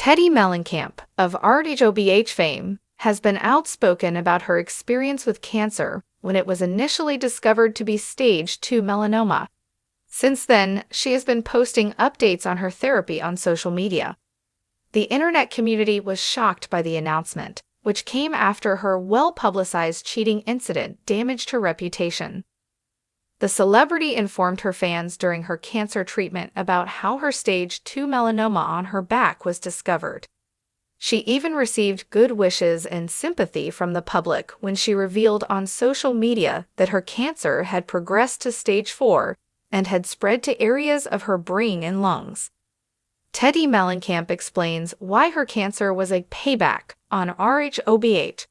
Teddi Mellencamp, of Rhobh fame, has been outspoken about her experience with cancer when it was initially discovered to be stage 2 melanoma. Since then, she has been posting updates on her therapy on social media. The internet community was shocked by the announcement, which came after her well-publicized cheating incident damaged her reputation. The celebrity informed her fans during her cancer treatment about how her stage 2 melanoma on her back was discovered. She even received good wishes and sympathy from the public when she revealed on social media that her cancer had progressed to stage 4 and had spread to areas of her brain and lungs. Teddi Mellencamp explains why her cancer was a payback on Rhobh.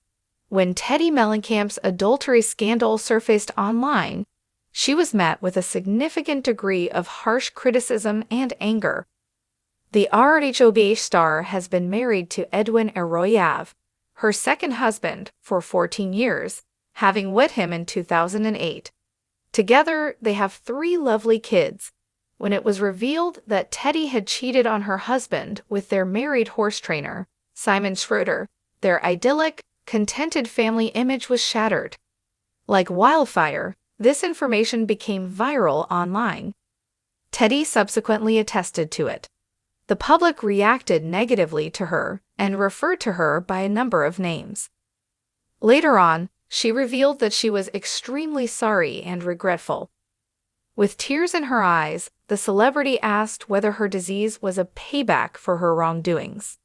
When Teddi Mellencamp's adultery scandal surfaced online, she was met with a significant degree of harsh criticism and anger. The Rhobh star has been married to Edwin Arroyo, her second husband, for 14 years, having wed him in 2008. Together, they have 3 lovely kids. When it was revealed that Teddi had cheated on her husband with their married horse trainer, Simon Schroeder, their idyllic, contented family image was shattered. Like wildfire, this information became viral online. Teddi subsequently attested to it. The public reacted negatively to her and referred to her by a number of names. Later on, she revealed that she was extremely sorry and regretful. With tears in her eyes, the celebrity asked whether her disease was a payback for her wrongdoings.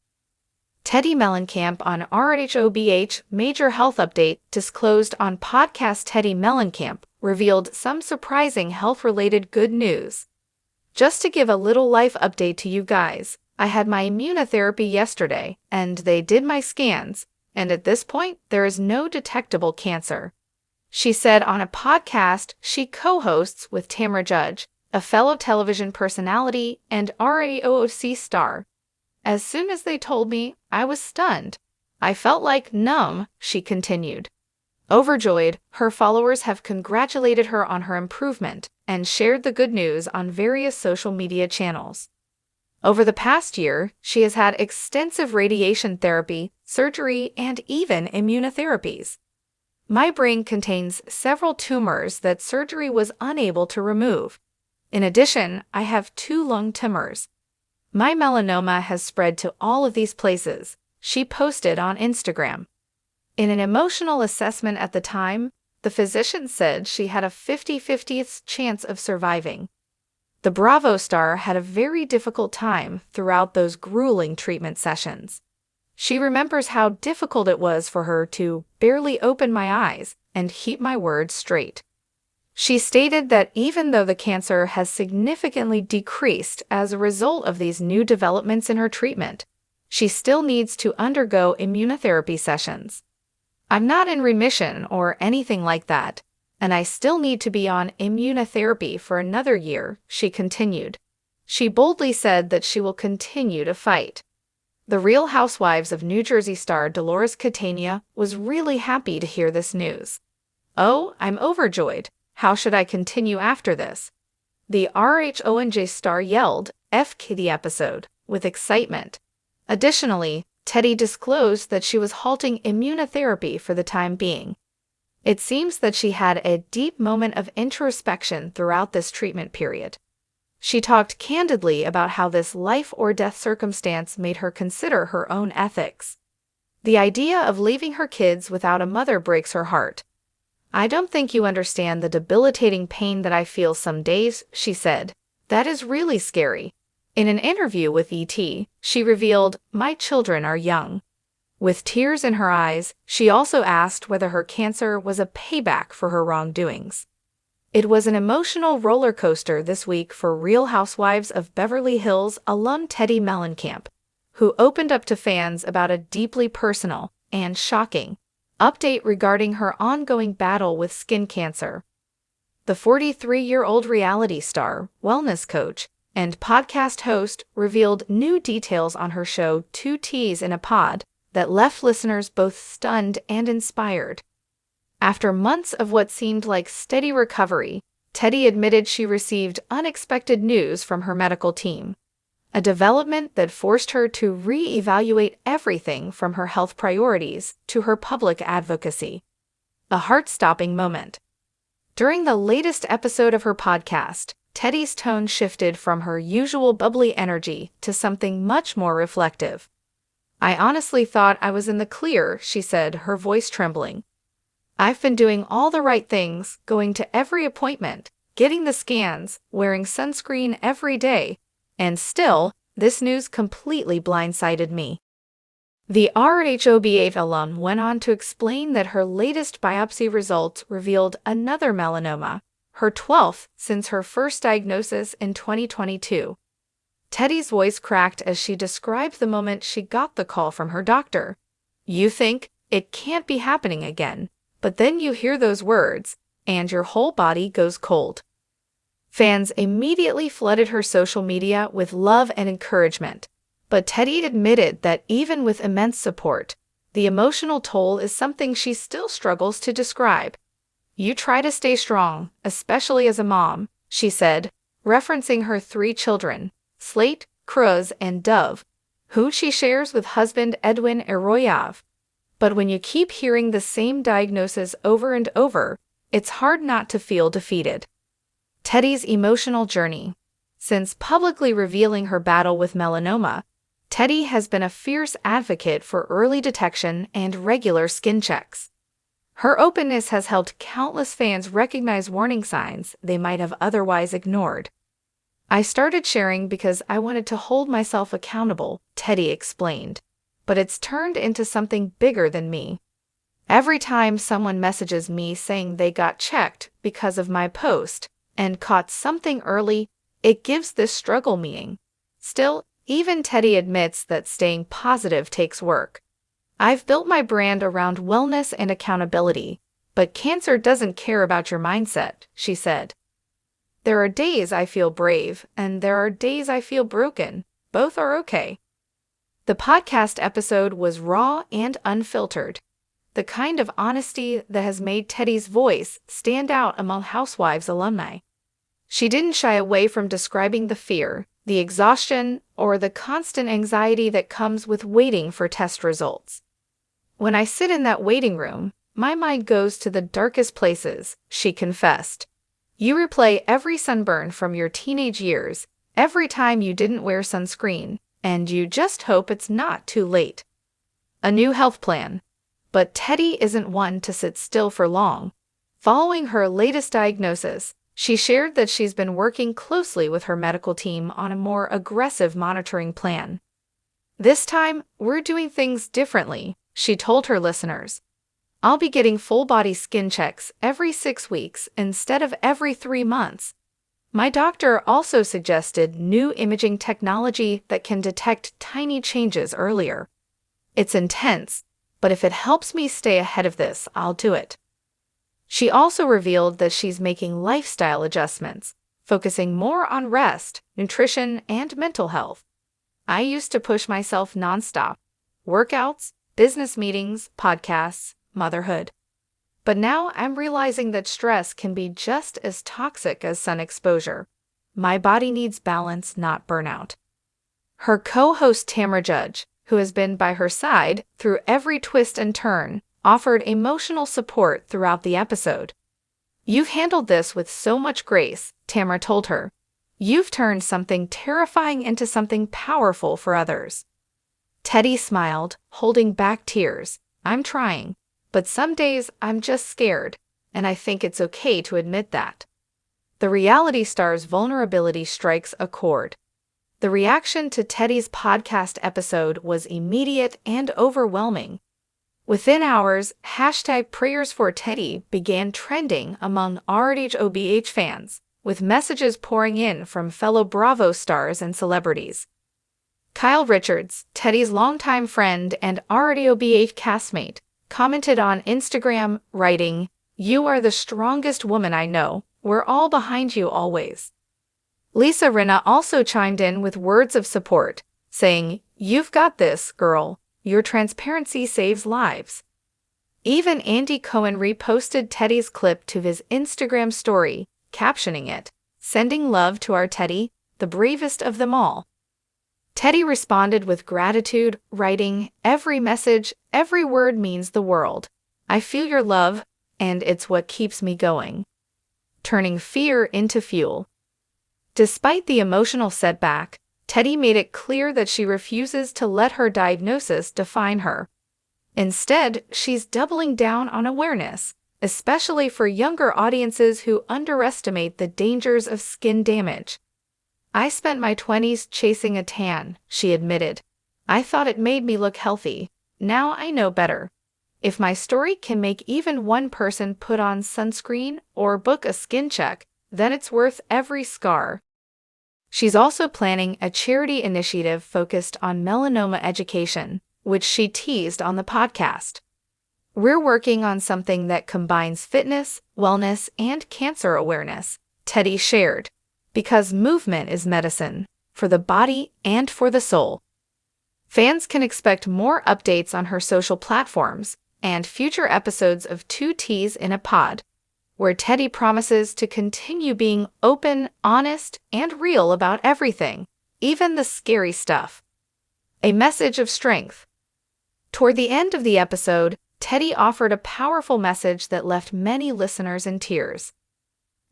Teddi Mellencamp on Rhobh Major Health Update disclosed on podcast. Teddi Mellencamp revealed some surprising health-related good news. Just to give a little life update to you guys, I had my immunotherapy yesterday, and they did my scans, and at this point, there is no detectable cancer. She said on a podcast she co-hosts with Tamra Judge, a fellow television personality and RAOC star. As soon as they told me, I was stunned. I felt like numb, she continued. Overjoyed, her followers have congratulated her on her improvement and shared the good news on various social media channels. Over the past year, she has had extensive radiation therapy, surgery, and even immunotherapies. My brain contains several tumors that surgery was unable to remove. In addition, I have 2 lung tumors. My melanoma has spread to all of these places, she posted on Instagram. In an emotional assessment at the time, the physician said she had a 50-50th chance of surviving. The Bravo star had a very difficult time throughout those grueling treatment sessions. She remembers how difficult it was for her to barely open my eyes and keep my words straight. She stated that even though the cancer has significantly decreased as a result of these new developments in her treatment, she still needs to undergo immunotherapy sessions. I'm not in remission or anything like that, and I still need to be on immunotherapy for another year, she continued. She boldly said that she will continue to fight. The Real Housewives of New Jersey star Dolores Catania was really happy to hear this news. "Oh, I'm overjoyed. How should I continue after this?" The Rhobh star yelled, "F the episode," with excitement. Additionally, Teddi disclosed that she was halting immunotherapy for the time being. It seems that she had a deep moment of introspection throughout this treatment period. She talked candidly about how this life-or-death circumstance made her consider her own ethics. The idea of leaving her kids without a mother breaks her heart. "I don't think you understand the debilitating pain that I feel some days," she said. "That is really scary." In an interview with ET, she revealed, "My children are young." With tears in her eyes, she also asked whether her cancer was a payback for her wrongdoings. It was an emotional roller coaster this week for Real Housewives of Beverly Hills alum Teddi Mellencamp, who opened up to fans about a deeply personal and shocking update regarding her ongoing battle with skin cancer. The 43-year-old reality star, wellness coach, and podcast host revealed new details on her show 2 T's in a Pod that left listeners both stunned and inspired. After months of what seemed like steady recovery, Teddi admitted she received unexpected news from her medical team. a development that forced her to re-evaluate everything from her health priorities to her public advocacy. A heart-stopping moment. During the latest episode of her podcast, Teddi's tone shifted from her usual bubbly energy to something much more reflective. "I honestly thought I was in the clear," she said, her voice trembling. "I've been doing all the right things, going to every appointment, getting the scans, wearing sunscreen every day, and still, this news completely blindsided me." The Rhobh alum went on to explain that her latest biopsy results revealed another melanoma, her 12th since her first diagnosis in 2022. Teddi's voice cracked as she described the moment she got the call from her doctor. "You think it can't be happening again, but then you hear those words, and your whole body goes cold." Fans immediately flooded her social media with love and encouragement, but Teddi admitted that even with immense support, the emotional toll is something she still struggles to describe. "You try to stay strong, especially as a mom," she said, referencing her 3 children, Slate, Cruz, and Dove, who she shares with husband Edwin Arroyav. "But when you keep hearing the same diagnosis over and over, it's hard not to feel defeated." Teddi's emotional journey. Since publicly revealing her battle with melanoma, Teddi has been a fierce advocate for early detection and regular skin checks. Her openness has helped countless fans recognize warning signs they might have otherwise ignored. "I started sharing because I wanted to hold myself accountable," Teddi explained, "but it's turned into something bigger than me. Every time someone messages me saying they got checked because of my post and caught something early, it gives this struggle meaning." Still, even Teddi admits that staying positive takes work. "I've built my brand around wellness and accountability, but cancer doesn't care about your mindset," she said. "There are days I feel brave, and there are days I feel broken. Both are okay." The podcast episode was raw and unfiltered, the kind of honesty that has made Teddi's voice stand out among Housewives alumni. She didn't shy away from describing the fear, the exhaustion, or the constant anxiety that comes with waiting for test results. "When I sit in that waiting room, my mind goes to the darkest places," she confessed. "You replay every sunburn from your teenage years, every time you didn't wear sunscreen, and you just hope it's not too late." A new health plan. But Teddi isn't one to sit still for long. Following her latest diagnosis, she shared that she's been working closely with her medical team on a more aggressive monitoring plan. "This time, we're doing things differently," she told her listeners. "I'll be getting full-body skin checks every 6 weeks instead of every 3 months. My doctor also suggested new imaging technology that can detect tiny changes earlier. It's intense, but if it helps me stay ahead of this, I'll do it." She also revealed that she's making lifestyle adjustments, focusing more on rest, nutrition, and mental health. "I used to push myself nonstop. Workouts, business meetings, podcasts, motherhood. But now I'm realizing that stress can be just as toxic as sun exposure. My body needs balance, not burnout." Her co-host Tamra Judge, who has been by her side through every twist and turn, offered emotional support throughout the episode. "You've handled this with so much grace," Tamra told her. "You've turned something terrifying into something powerful for others." Teddi smiled, holding back tears. "I'm trying, but some days I'm just scared, and I think it's okay to admit that." The reality star's vulnerability strikes a chord. The reaction to Teddi's podcast episode was immediate and overwhelming. Within hours, #PrayersForTeddi began trending among Rhobh fans, with messages pouring in from fellow Bravo stars and celebrities. Kyle Richards, Teddi's longtime friend and Rhobh castmate, commented on Instagram, writing, "You are the strongest woman I know. We're all behind you always." Lisa Rinna also chimed in with words of support, saying, "You've got this, girl. Your transparency saves lives." Even Andy Cohen reposted Teddi's clip to his Instagram story, captioning it, "Sending love to our Teddi, the bravest of them all." Teddi responded with gratitude, writing, "Every message, every word means the world. I feel your love, and it's what keeps me going." Turning fear into fuel. Despite the emotional setback, Teddi made it clear that she refuses to let her diagnosis define her. Instead, she's doubling down on awareness, especially for younger audiences who underestimate the dangers of skin damage. "I spent my 20s chasing a tan," she admitted. "I thought it made me look healthy. Now I know better. If my story can make even one person put on sunscreen or book a skin check, then it's worth every scar." She's also planning a charity initiative focused on melanoma education, which she teased on the podcast. "We're working on something that combines fitness, wellness, and cancer awareness," Teddi shared, "because movement is medicine, for the body and for the soul." Fans can expect more updates on her social platforms and future episodes of Two Ts in a Pod, where Teddi promises to continue being open, honest, and real about everything, even the scary stuff. A message of strength. Toward the end of the episode, Teddi offered a powerful message that left many listeners in tears.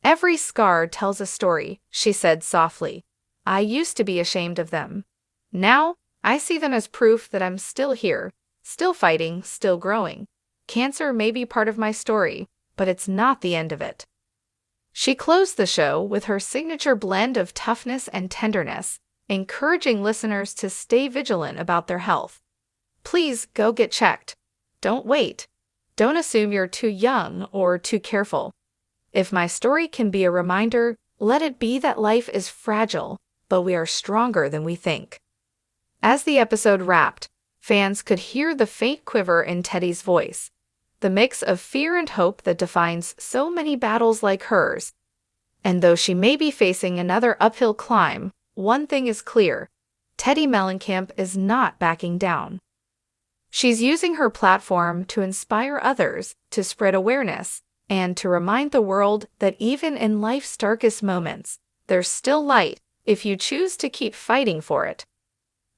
"Every scar tells a story," she said softly. "I used to be ashamed of them. Now, I see them as proof that I'm still here, still fighting, still growing. Cancer may be part of my story, but it's not the end of it." She closed the show with her signature blend of toughness and tenderness, encouraging listeners to stay vigilant about their health. "Please go get checked. Don't wait. Don't assume you're too young or too careful. If my story can be a reminder, let it be that life is fragile, but we are stronger than we think." As the episode wrapped, fans could hear the faint quiver in Teddi's voice, the mix of fear and hope that defines so many battles like hers. And though she may be facing another uphill climb, one thing is clear: Teddi Mellencamp is not backing down. She's using her platform to inspire others, to spread awareness, and to remind the world that even in life's darkest moments, there's still light if you choose to keep fighting for it.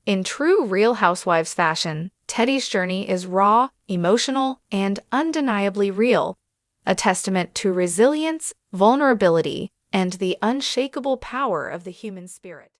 In true Real Housewives fashion, Teddi's journey is raw, emotional, and undeniably real, a testament to resilience, vulnerability, and the unshakable power of the human spirit.